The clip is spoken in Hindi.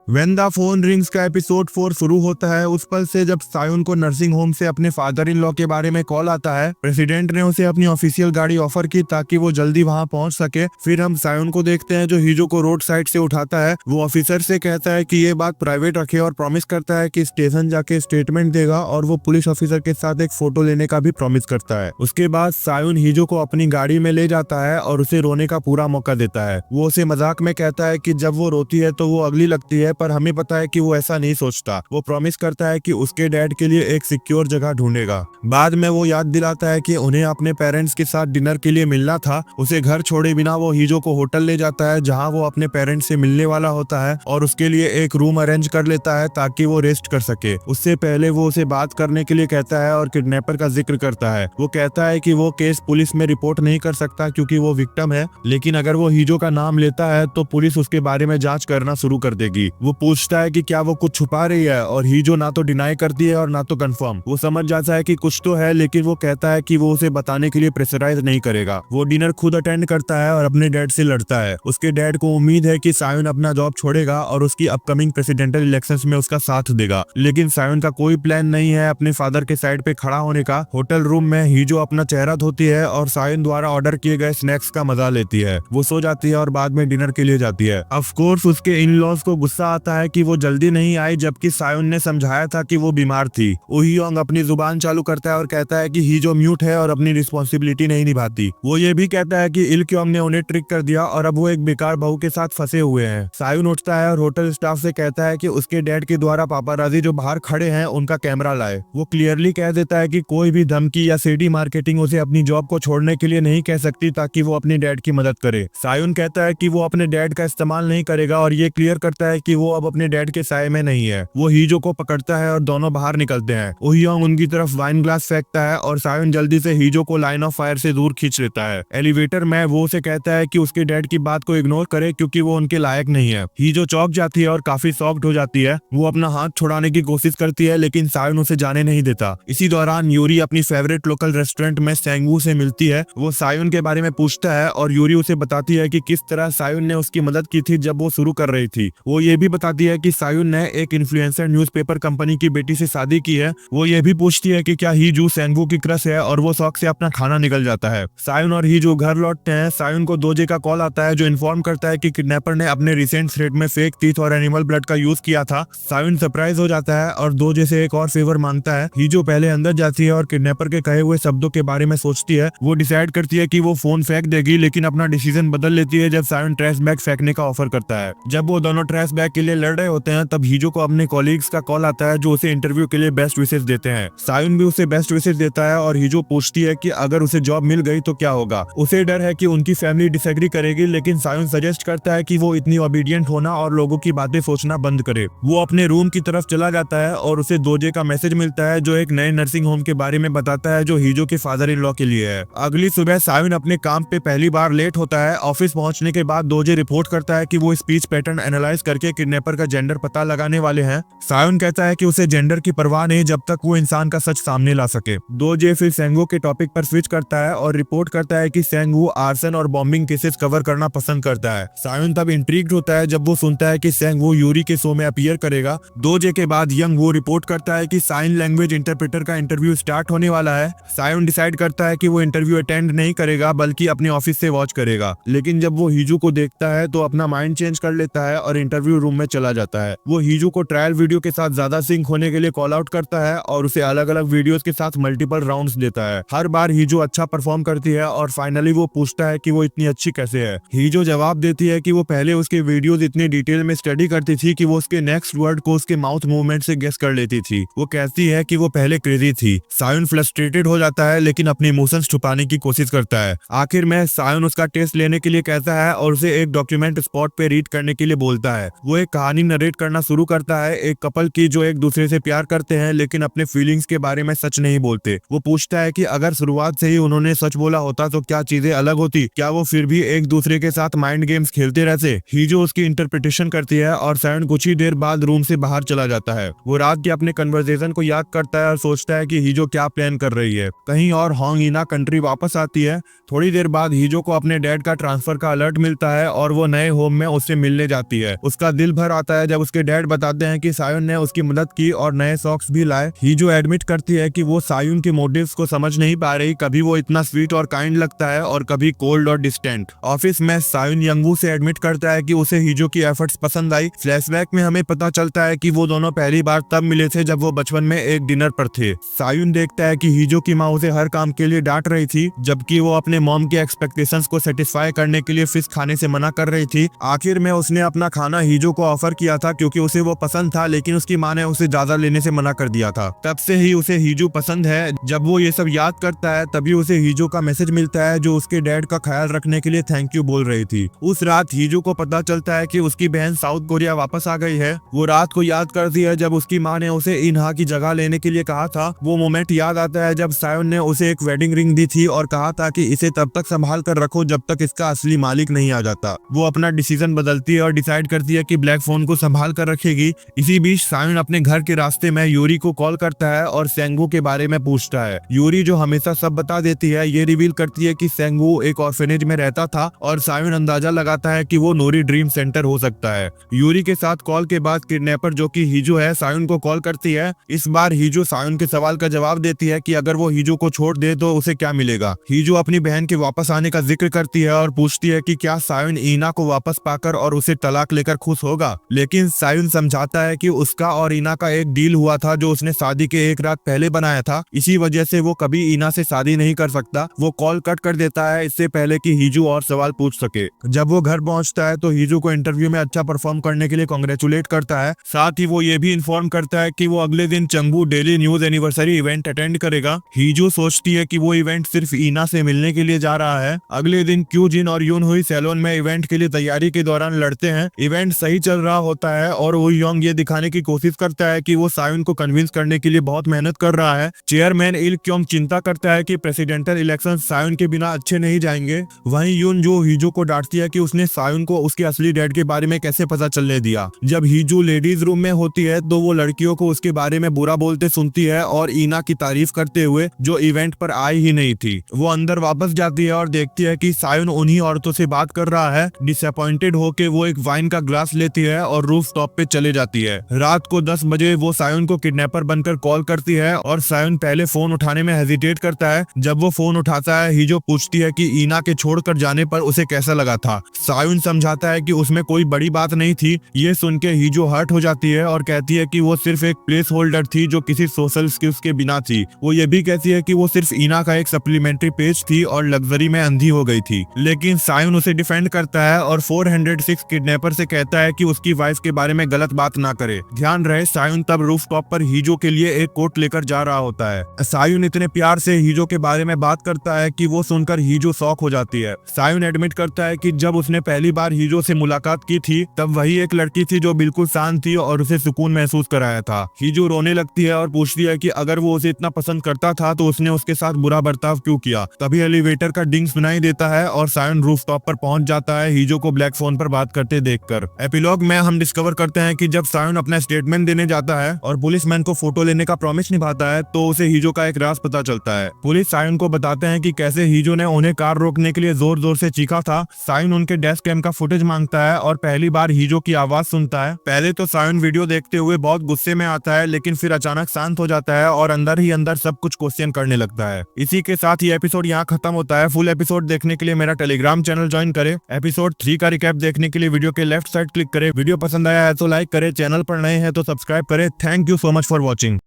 व्हेन द फोन रिंग्स का एपिसोड 4 शुरू होता है उस पल से जब सायुन को नर्सिंग होम से अपने फादर इन लॉ के बारे में कॉल आता है। प्रेसिडेंट ने उसे अपनी ऑफिशियल गाड़ी ऑफर की ताकि वो जल्दी वहां पहुंच सके। फिर हम सायुन को देखते हैं जो हीजो को रोड साइड से उठाता है। वो ऑफिसर से कहता है कि ये बात प्राइवेट रखे और प्रॉमिस करता है कि स्टेशन जाके स्टेटमेंट देगा और वो पुलिस ऑफिसर के साथ एक फोटो लेने का भी प्रॉमिस करता है। उसके बाद सायुन हीजो को अपनी गाड़ी में ले जाता है और उसे रोने का पूरा मौका देता है। वो उसे मजाक में कहता है कि जब वो रोती है तो वो अगली लगती है, पर हमें पता है कि वो ऐसा नहीं सोचता। वो प्रॉमिस करता है कि उसके डैड के लिए एक सिक्योर जगह ढूंढेगा। बाद में वो याद दिलाता है कि उन्हें अपने पेरेंट्स के साथ डिनर के लिए मिलना था। उसे घर छोड़े बिना वो हीजो को होटल ले जाता है जहां वो अपने पेरेंट्स से मिलने वाला होता है और उसके लिए एक रूम अरेंज कर लेता है ताकि वो रेस्ट कर सके। उससे पहले वो उसे बात करने के लिए कहता है और किडनैपर का जिक्र करता है। वो कहता है कि वो केस पुलिस में रिपोर्ट नहीं कर सकता क्योंकि वो विक्टिम है, लेकिन अगर वो हीजो का नाम लेता है तो पुलिस उसके बारे में जांच करना शुरू कर देगी। वो पूछता है कि क्या वो कुछ छुपा रही है और हीजो ना तो डिनाई करती है और ना तो कंफर्म। वो समझ जाता है कि कुछ तो है, लेकिन वो कहता है कि वो उसे बताने के लिए प्रेशराइज नहीं करेगा। वो डिनर खुद अटेंड करता है और अपने डैड से लड़ता है। उसके डैड को उम्मीद है कि सायुन अपना जॉब छोड़ेगा और उसकी अपकमिंग प्रेसिडेंशियल इलेक्शंस में उसका साथ देगा, लेकिन सायुन का कोई प्लान नहीं है अपने फादर के साइड पे खड़ा होने का। होटल रूम में हीजो अपना चेहरा धोती है और सायुन द्वारा ऑर्डर किए गए स्नैक्स का मजा लेती है। वो सो जाती है और बाद में डिनर के लिए जाती है। ऑफ कोर्स उसके इन लॉज को गुस्सा आता है कि वो जल्दी नहीं आई, जबकि सायुन ने समझाया था कि वो बीमार थी। ओहियोंग अपनी जुबान चालू करता है और कहता है कि हीजो म्यूट है और अपनी रिस्पॉन्सिबिलिटी नहीं निभाती। वो ये भी कहता है कि इल्क्योंग ने उन्हें ट्रिक कर दिया और अब वो एक बेकार बहू के साथ फंसे हुए हैं। सायुन उठता है और होटल स्टाफ से कहता है कि उसके डैड के द्वारा पापाराजी जो बाहर खड़े हैं उनका कैमरा लाए। वो क्लियरली कह देता है कि कोई भी धमकी या सीडी मार्केटिंग उसे अपनी जॉब को छोड़ने के लिए नहीं कह सकती ताकि वो अपने डैड की मदद करे। सायुन कहता है कि वो अपने डैड का इस्तेमाल नहीं करेगा और ये क्लियर करता है कि वो अब अपने डैड के साए में नहीं है। वो हीजो को पकड़ता है और दोनों बाहर निकलते हैं। ओहियोंग उनकी तरफ वाइन ग्लास फेंकता है और सायुन जल्दी से हीजो को लाइन ऑफ फायर से दूर खींच लेता है। एलिवेटर में वो उसे कहता है कि उसके डैड की बात को इग्नोर करे क्योंकि वो उनके लायक नहीं है। हीजो चौंक जाती है और काफी सॉफ्ट हो जाती है। वो अपना हाथ छुड़ाने की कोशिश करती है लेकिन सायुन उसे जाने नहीं देता। इसी दौरान यूरी अपनी फेवरेट लोकल रेस्टोरेंट में सेंगवू से मिलती है। वो सायुन के बारे में पूछता है और यूरी उसे बताती है कि किस तरह सायुन ने उसकी मदद की थी जब वो शुरू कर रही थी। वो ये भी बताती है कि सायुन ने एक इन्फ्लुएंसर न्यूज़पेपर कंपनी की बेटी से शादी की है। वो ये भी पूछती है कि क्या हीजू सेंगवू की क्रश है और वो शौक से अपना खाना निकल जाता है। सायुन और हीजू घर लौटते हैं। सायुन को दोजे का कॉल आता है जो इन्फॉर्म करता है कि किडनैपर ने अपने रिसेंट थ्रेड में फेक टीथ और एनिमल ब्लड का यूज किया था। सायुन सरप्राइज हो जाता है और दोजे से एक और फेवर मांगता है। हीजो पहले अंदर जाती है और किडनैपर के कहे हुए शब्दों के बारे में सोचती है। वो डिसाइड करती है कि वो फोन फेंक देगी, लेकिन अपना डिसीजन बदल लेती है जब सायुन ट्रैश बैग फेंकने का ऑफर करता है। जब वो दोनों ट्रैश बैग के लिए लड़ रहे होते हैं तब हीजो को अपने कॉलीग्स का कॉल आता है जो उसे इंटरव्यू के लिए बेस्ट विशेष देते हैं। सायुन भी उसे बेस्ट विशेष देता है और हीजो पूछती है कि अगर उसे जॉब मिल गई तो क्या होगा। उसे डर है कि उनकी फैमिली डिसएग्री करेगी, लेकिन सायुन सजेस्ट करता है कि वो इतनी ओबीडियंट होना और लोगों की बातें सोचना बंद करे। वो अपने रूम की तरफ चला जाता है और उसे दोजे का मैसेज मिलता है जो एक नए नर्सिंग होम के बारे में बताता है जो हीजो के फादर इन लॉ के लिए है। अगली सुबह सायुन अपने काम पे पहली बार लेट होता है। ऑफिस पहुंचने के बाद दोजे रिपोर्ट करता है कि वो स्पीच पैटर्न एनालाइज करके किडनैपर का जेंडर पता लगाने वाले हैं। सायुन कहता है कि उसे जेंडर की परवाह नहीं जब तक वो इंसान का सच सामने ला सके। दोजे फिर सेंगवू के टॉपिक पर स्विच करता है और रिपोर्ट करता है कि सेंगवू आर्सन और बॉम्बिंग केसेस कवर करना पसंद करता है। सायुन तब इंट्रिग्ड होता है जब वो सुनता है कि सेंगवू यूरी के शो में अपीयर करेगा। दोजे के बाद यंग वो रिपोर्ट करता है कि साइन लैंग्वेज इंटरप्रेटर का इंटरव्यू स्टार्ट होने वाला है। सायुन डिसाइड करता है कि वो इंटरव्यू अटेंड नहीं करेगा बल्कि अपने ऑफिस से वॉच करेगा, लेकिन जब वो हीजू को देखता है तो अपना माइंड चेंज कर लेता है और इंटरव्यू रूम में चला जाता है। वो हीजू को ट्रायल वीडियो के साथ ज्यादा सिंक होने के लिए कॉल आउट करता है और उसे अलग अलग वीडियोस के साथ मल्टीपल राउंड्स देता है। हर बार हीजो अच्छा परफॉर्म करती है और फाइनली वो पूछता है कि वो इतनी अच्छी कैसे है। हीजो जवाब देती है कि वो पहले उसके वीडियोस इतने डिटेल में स्टडी करती थी कि वो उसके नेक्स्ट वर्ड को उसके माउथ मूवमेंट से गेस कर लेती थी। वो कहती है कि वो पहले क्रेजी थी। सायुन फ्रस्ट्रेटेड हो जाता है लेकिन अपने इमोशंस छुपाने की कोशिश करता है। आखिर में सायुन उसका टेस्ट लेने के लिए कहता है और उसे एक डॉक्यूमेंट स्पॉट पे रीड करने के लिए बोलता है। वो एक कहानी नरेट करना शुरू करता है एक कपल की जो एक दूसरे से प्यार करते हैं लेकिन अपने फीलिंग्स के बारे में सच नहीं बोलते। वो पूछता है कि अगर शुरुआत से ही उन्होंने सच बोला होता तो क्या चीजें अलग होती, क्या वो फिर भी एक दूसरे के साथ माइंड गेम्स खेलते रहते। हीजो उसकी इंटरप्रिटेशन करती है और सायुन कुछ ही देर बाद रूम से बाहर चला जाता है। वो रात के अपने कन्वर्सेशन को याद करता है और सोचता है कि हीजो क्या प्लान कर रही है। कहीं और होंग इना कंट्री वापस आती है। थोड़ी देर बाद हीजो को अपने डैड का ट्रांसफर का अलर्ट मिलता है और वो नए होम में उससे मिलने जाती है। उसका दिल भर आता है जब उसके डैड बताते हैं कि सायुन ने उसकी मदद की और नए सॉक्स भी लाए। हीजो एडमिट करती है कि वो सायुन के मोटिव्स को समझ नहीं पा रही, कभी वो इतना स्वीट और काइंड लगता है और कभी कोल्ड और डिस्टेंट। ऑफिस में सायुन यंगवू से एडमिट करता है कि उसे हीजो की एफर्ट्स पसंद आई। फ्लैशबैक में हमें पता चलता है कि वो दोनों पहली बार तब मिले थे जब वो बचपन में एक डिनर पर थे। सायुन देखता है कि हीजो की माँ उसे हर काम के लिए डांट रही थी, जबकि वो अपने मॉम के एक्सपेक्टेशंस को सेटिस्फाई करने के लिए फिश खाने से मना कर रही थी। आखिर में उसने अपना खाना हीजो को ऑफर किया था क्योंकि उसे वो पसंद था, लेकिन उसकी माँ ने उसे ज्यादा लेने से मना कर दिया था। तब से ही उसे हीजो पसंद है। जब वो ये सब याद करता है तभी उसे हीजो का मैसेज मिलता है जो उसके डैड का ख्याल रखने के लिए थैंक यू बोल रही थी। उस रात हीजो को पता चलता है कि उसकी बहन साउथ कोरिया वापस आ गई है। वो रात को याद करती है जब उसकी माँ ने उसे इन्हा की जगह लेने के लिए कहा था। वो मोमेंट याद आता है जब सायुन ने उसे एक वेडिंग रिंग दी थी और कहा था कि इसे तब तक संभाल कर रखो जब तक इसका असली मालिक नहीं आ जाता। वो अपना डिसीजन बदलती है और डिसाइड करती है कि ब्लैक फोन को संभाल कर रखेगी। इसी बीच सायुन अपने घर के रास्ते में यूरी को कॉल करता है और सेंगू के बारे में पूछता है। यूरी जो हमेशा सब बता देती है, ये रिवील करती है कि सेंगू एक ऑर्फेनेज में रहता था और सायुन अंदाजा लगाता है कि वो नोरी ड्रीम सेंटर हो सकता है। यूरी के साथ कॉल के बाद किडनैपर जो कि हीजो है सायुन को कॉल करती है। इस बार हीजो सायुन के सवाल का जवाब देती है कि अगर वो हीजो को छोड़ दे तो उसे क्या मिलेगा। हीजो अपनी बहन के वापस आने का जिक्र करती है और पूछती है कि क्या सायुन ईना को वापस पाकर और उसे तलाक लेकर खुश होगा, लेकिन सायुन समझाता है कि उसका और ईना का एक डील हुआ था जो उसने शादी के एक रात पहले बनाया था, इसी वजह से वो कभी ईना से शादी नहीं कर सकता। वो कॉल कट कर देता है इससे पहले कि हीजो और सवाल पूछ सके। जब वो घर पहुंचता है तो हीजो को इंटरव्यू में अच्छा परफॉर्म करने के लिए कांग्रेचुलेट करता है। साथ ही वो ये भी इन्फॉर्म करता है कि वो अगले दिन Changu daily news anniversary event attend करेगा। हीजो सोचती है कि वो इवेंट सिर्फ ईना से मिलने के लिए जा रहा है। अगले दिन क्यू जिन और यून हुई सैलून में इवेंट के लिए तैयारी के दौरान लड़ते हैं। इवेंट सही चल रहा होता है और वो योंग ये दिखाने की कोशिश करता है कि वो सायुन को कन्विंस करने के लिए बहुत मेहनत कर रहा है। चेयरमैन इल क्योंग चिंता करता है कि प्रेसिडेंशियल इलेक्शन सायुन के बिना अच्छे नहीं जाएंगे। वहीं यून जो हीजो को डांटती है कि उसने सायुन को उसके असली डैड के बारे में कैसे पता चलने दिया। जब हीजो लेडीज रूम में होती है तो वो लड़कियों को उसके बारे में बुरा बोलते सुनती है और ईना की तारीफ करते हुए जो इवेंट पर आई ही नहीं थी। वो अंदर वापस जाती है और देखती है कि सायुन उन्हीं औरतों से बात कर रहा है। डिसअपॉइंटेड होके वो एक वाइन का ग्लास लेती है और रूफ टॉप पे चले जाती है। रात को 10 बजे वो सायुन को किडनैपर बनकर कॉल करती है और सायुन पहले फोन उठाने में हेजिटेट करता है। जब वो फोन उठाता है हीजो पूछती है कि ईना के छोड़कर जाने पर उसे कैसा लगा था। सायुन समझाता है कि उसमें कोई बड़ी बात नहीं थी। ये सुन के हीजो हर्ट हो जाती है और कहती है कि वो सिर्फ एक प्लेस होल्डर थी जो किसी सोशल स्किल्स के बिना थी। वो ये भी कहती है कि वो सिर्फ ईना का एक सप्लीमेंट्री पेज थी और लग्जरी में अंधी हो गई थी। लेकिन सायुन उसे डिफेंड करता है और 406 किडनैपर से कहता है कि उसकी वाइफ के बारे में गलत बात ना करे। ध्यान रहे सायुन तब रूफटॉप पर हीजो के लिए एक कोट लेकर जा रहा होता है। सायुन इतने प्यार से हीजो के बारे में बात करता है कि वो सुनकर हीजो शॉक हो जाती है। सायुन एडमिट करता है कि जब उसने पहली बार हीजो से मुलाकात की थी तब वही एक लड़की थी जो बिल्कुल शांत थी और उसे सुकून महसूस कराया था। हीजो रोने लगती है और पूछती है कि अगर वो उसे इतना पसंद करता था तो उसने उसके साथ बुरा बर्ताव क्यों किया। तभी एलिवेटर का डिंग सुनाई देता है और सायुन रूफटॉप पर पहुंच जाता है हीजो को ब्लैक फोन पर बात करते देखकर। एपिलॉग में हम डिस्कवर करते हैं कि जब सायुन अपना स्टेटमेंट देने जाता है और पुलिसमैन को फोटो लेने का प्रॉमिस निभाता है तो उसे हीजो का एक राज पता चलता है। पुलिस सायुन को बताते हैं कि कैसे हीजो ने उन्हें कार रोकने के लिए जोर जोर से चीखा था। सायुन उनके डेस्क कैम का फुटेज मांगता है और पहली बार हीजो की आवाज सुनता है। पहले तो सायुन वीडियो देखते हुए बहुत गुस्से में आता है, लेकिन फिर अचानक शांत हो जाता है और अंदर ही अंदर सब कुछ क्वेश्चन करने लगता है। इसी के साथ ये एपिसोड यहाँ खत्म होता है। फुल एपिसोड देखने के लिए मेरा टेलीग्राम चैनल ज्वाइन करें। एपिसोड 3 का रिकैप देखने के लिए वीडियो के लेफ्ट साइड क्लिक करें। वीडियो पसंद आया है तो लाइक करें, चैनल पर नए हैं तो सब्सक्राइब करें। Thank you so much for watching.